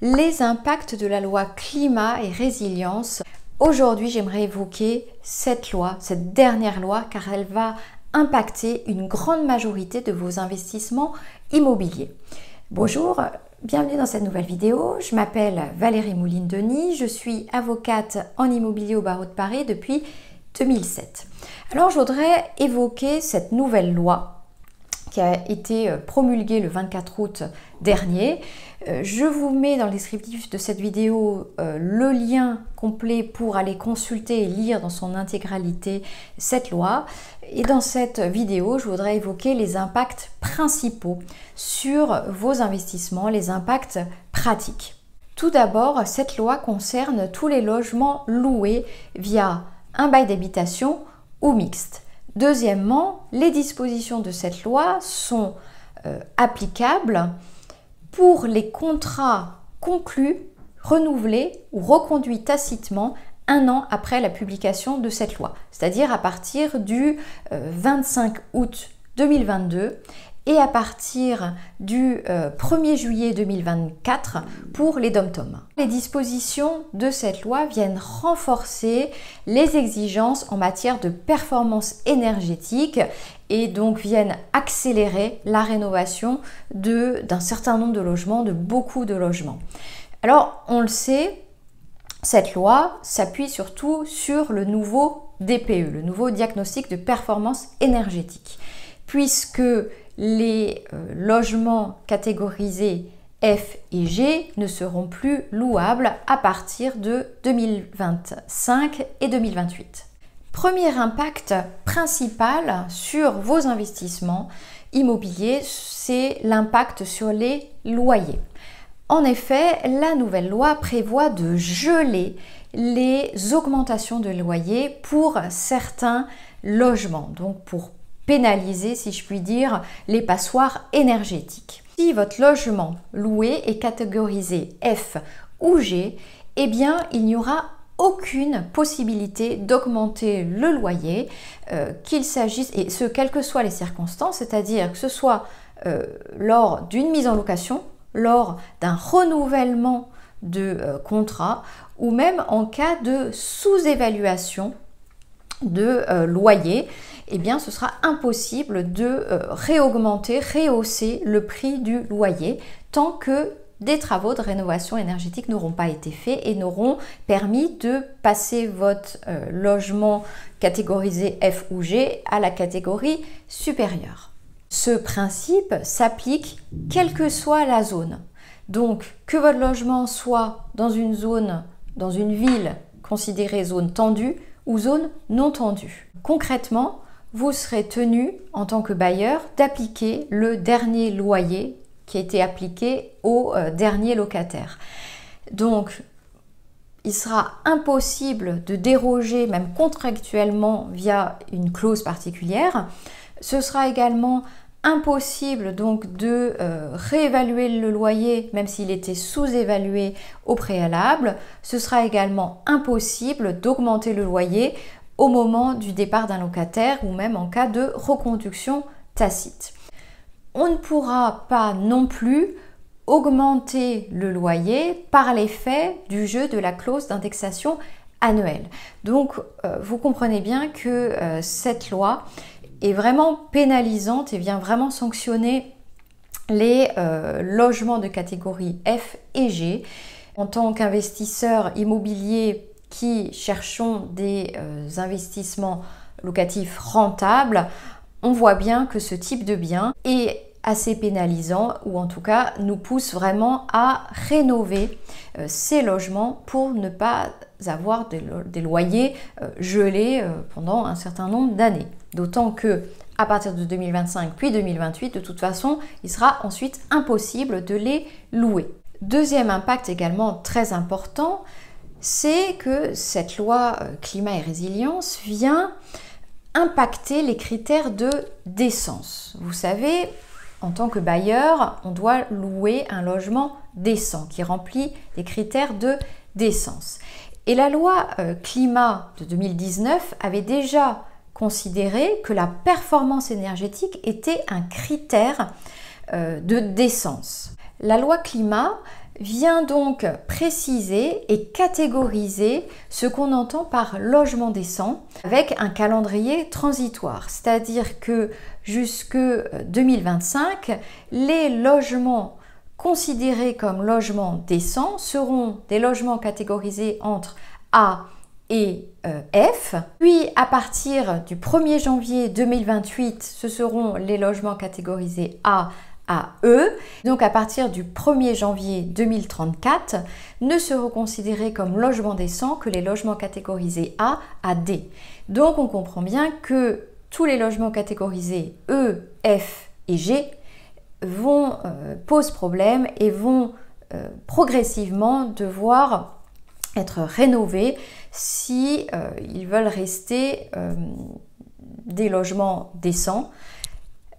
les impacts de la loi climat et résilience. Aujourd'hui, j'aimerais évoquer cette loi, cette dernière loi, car elle va impacter une grande majorité de vos investissements immobiliers. Bonjour, bienvenue dans cette nouvelle vidéo. Je m'appelle Valérie Mouline-Denis, je suis avocate en immobilier au barreau de Paris depuis 2007. Alors, je voudrais évoquer cette nouvelle loi qui a été promulguée le 24 août dernier. Je vous mets dans le descriptif de cette vidéo le lien complet pour aller consulter et lire dans son intégralité cette loi. Et dans cette vidéo, je voudrais évoquer les impacts principaux sur vos investissements, les impacts pratiques. Tout d'abord, cette loi concerne tous les logements loués via un bail d'habitation ou mixte. Deuxièmement, les dispositions de cette loi sont applicables pour les contrats conclus, renouvelés ou reconduits tacitement un an après la publication de cette loi, c'est-à-dire à partir du 25 août 2022 et à partir du 1er juillet 2024 pour les DOM-TOM. Les dispositions de cette loi viennent renforcer les exigences en matière de performance énergétique et donc viennent accélérer la rénovation d'un certain nombre de logements, de beaucoup de logements. Alors, on le sait, cette loi s'appuie surtout sur le nouveau DPE, le nouveau diagnostic de performance énergétique, puisque les logements catégorisés F et G ne seront plus louables à partir de 2025 et 2028. Premier impact principal sur vos investissements immobiliers, c'est l'impact sur les loyers. En effet, la nouvelle loi prévoit de geler les augmentations de loyers pour certains logements, donc pour pénaliser, si je puis dire, les passoires énergétiques. Si votre logement loué est catégorisé F ou G, eh bien, il n'y aura aucune possibilité d'augmenter le loyer, qu'il s'agisse, et ce, quelles que soient les circonstances, c'est-à-dire que ce soit lors d'une mise en location, lors d'un renouvellement de contrat, ou même en cas de sous-évaluation de loyer, eh bien, ce sera impossible de rehausser le prix du loyer tant que des travaux de rénovation énergétique n'auront pas été faits et n'auront permis de passer votre logement catégorisé F ou G à la catégorie supérieure. Ce principe s'applique quelle que soit la zone. Donc, que votre logement soit dans une zone, dans une ville considérée zone tendue ou zone non tendue. Concrètement, vous serez tenu, en tant que bailleur, d'appliquer le dernier loyer qui a été appliqué au dernier locataire. Donc, il sera impossible de déroger, même contractuellement, via une clause particulière. Ce sera également impossible donc de réévaluer le loyer, même s'il était sous-évalué au préalable. Ce sera également impossible d'augmenter le loyer au moment du départ d'un locataire ou même en cas de reconduction tacite. On ne pourra pas non plus augmenter le loyer par l'effet du jeu de la clause d'indexation annuelle. Donc, vous comprenez bien que cette loi est vraiment pénalisante et vient vraiment sanctionner les logements de catégorie F et G. En tant qu'investisseur immobilier qui cherchons des investissements locatifs rentables, on voit bien que ce type de bien est assez pénalisant ou en tout cas nous pousse vraiment à rénover ces logements pour ne pas avoir des loyers gelés pendant un certain nombre d'années. D'autant que à partir de 2025 puis 2028, de toute façon, il sera ensuite impossible de les louer. Deuxième impact également très important, c'est que cette loi climat et résilience vient impacter les critères de décence. Vous savez, en tant que bailleur, on doit louer un logement décent qui remplit les critères de décence. Et la loi climat de 2019 avait déjà considéré que la performance énergétique était un critère de décence. La loi climat vient donc préciser et catégoriser ce qu'on entend par logement décent avec un calendrier transitoire. C'est-à-dire que jusque 2025, les logements considérés comme logements décents seront des logements catégorisés entre A et F. Puis à partir du 1er janvier 2028, ce seront les logements catégorisés A à E. Donc à partir du 1er janvier 2034, ne seront considérés comme logements décents que les logements catégorisés A à D. Donc on comprend bien que tous les logements catégorisés E, F et G posent problème et vont progressivement devoir être rénovés si ils veulent rester des logements décents,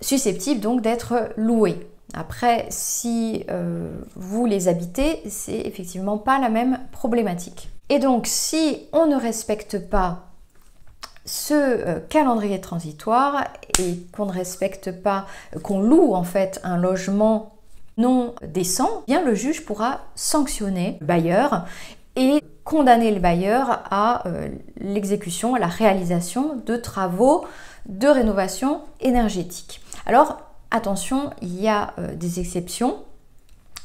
susceptibles donc d'être loués. Après, si vous les habitez, c'est effectivement pas la même problématique. Et donc, si on ne respecte pas ce calendrier transitoire et qu'on ne respecte pas, qu'on loue en fait un logement non décent, bien le juge pourra sanctionner le bailleur et condamner le bailleur à l'exécution, à la réalisation de travaux de rénovation énergétique. Alors attention, il y a des exceptions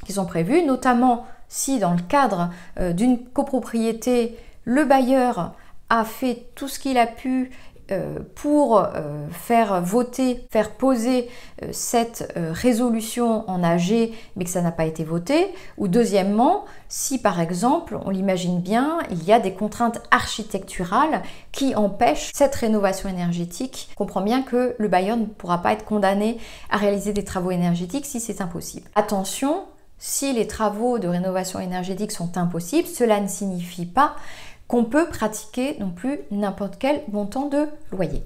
qui sont prévues, notamment si dans le cadre d'une copropriété, le bailleur a fait tout ce qu'il a pu pour faire voter, faire poser cette résolution en AG, mais que ça n'a pas été voté. Ou deuxièmement, si par exemple, on l'imagine bien, il y a des contraintes architecturales qui empêchent cette rénovation énergétique. On comprend bien que le bailleur ne pourra pas être condamné à réaliser des travaux énergétiques si c'est impossible. Attention, si les travaux de rénovation énergétique sont impossibles, cela ne signifie pas qu'on peut pratiquer non plus n'importe quel montant de loyer.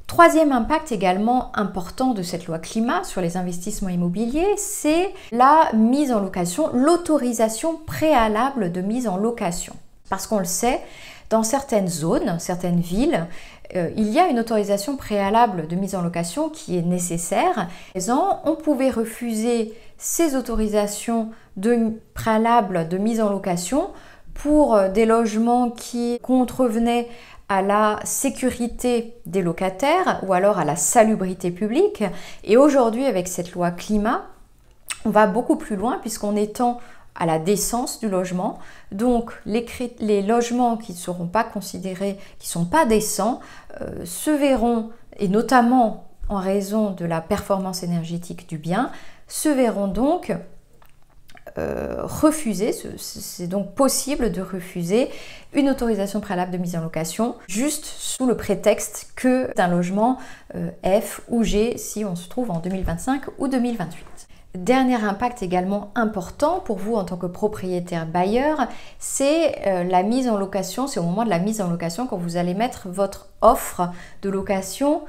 Troisième impact également important de cette loi climat sur les investissements immobiliers, c'est la mise en location, l'autorisation préalable de mise en location. Parce qu'on le sait, dans certaines zones, certaines villes, il y a une autorisation préalable de mise en location qui est nécessaire. On pouvait refuser ces autorisations préalables de mise en location pour des logements qui contrevenaient à la sécurité des locataires ou alors à la salubrité publique. Et aujourd'hui, avec cette loi climat, on va beaucoup plus loin puisqu'on étend à la décence du logement. Donc les logements qui ne seront pas considérés, qui ne sont pas décents, se verront, et notamment en raison de la performance énergétique du bien, se verront donc refuser, c'est donc possible de refuser une autorisation préalable de mise en location juste sous le prétexte que d'un logement F ou G si on se trouve en 2025 ou 2028. Dernier impact également important pour vous en tant que propriétaire bailleur, c'est la mise en location, c'est au moment de la mise en location quand vous allez mettre votre offre de location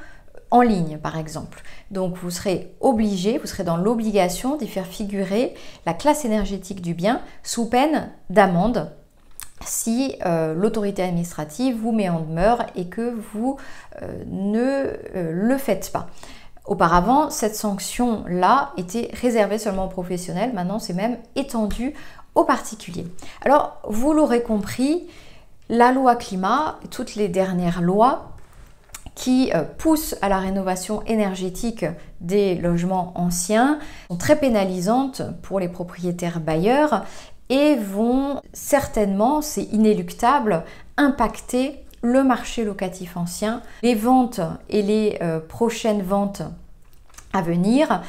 en ligne par exemple. Donc vous serez obligé, vous serez dans l'obligation d'y faire figurer la classe énergétique du bien sous peine d'amende si l'autorité administrative vous met en demeure et que vous ne le faites pas. Auparavant, cette sanction-là était réservée seulement aux professionnels, maintenant c'est même étendu aux particuliers. Alors vous l'aurez compris, la loi climat, toutes les dernières lois qui poussent à la rénovation énergétique des logements anciens sont très pénalisantes pour les propriétaires bailleurs et vont certainement, c'est inéluctable, impacter le marché locatif ancien, les ventes et les prochaines ventes à venir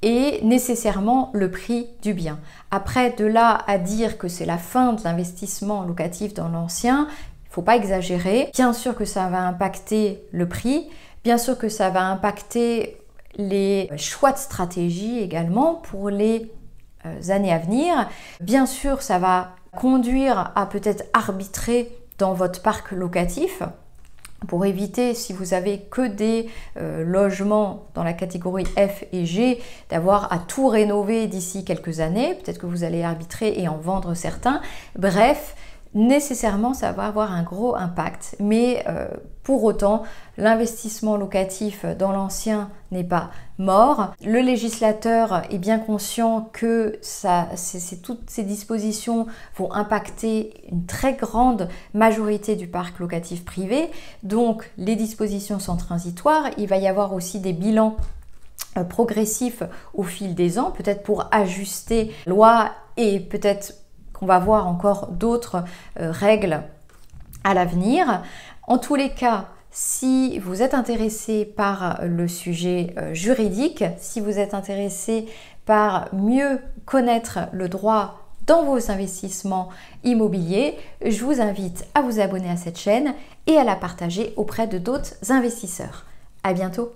et nécessairement le prix du bien. Après, de là à dire que c'est la fin de l'investissement locatif dans l'ancien, il ne faut pas exagérer. Bien sûr que ça va impacter le prix, bien sûr que ça va impacter les choix de stratégie également pour les années à venir. Bien sûr, ça va conduire à peut-être arbitrer dans votre parc locatif pour éviter, si vous avez que des logements dans la catégorie F et G, d'avoir à tout rénover d'ici quelques années. Peut-être que vous allez arbitrer et en vendre certains. Bref, nécessairement ça va avoir un gros impact. Mais pour autant, l'investissement locatif dans l'ancien n'est pas mort. Le législateur est bien conscient que toutes ces dispositions vont impacter une très grande majorité du parc locatif privé. Donc les dispositions sont transitoires. Il va y avoir aussi des bilans progressifs au fil des ans, peut-être pour ajuster la loi et peut-être qu'on va voir encore d'autres règles à l'avenir. En tous les cas, si vous êtes intéressé par le sujet juridique, si vous êtes intéressé par mieux connaître le droit dans vos investissements immobiliers, je vous invite à vous abonner à cette chaîne et à la partager auprès de d'autres investisseurs. À bientôt!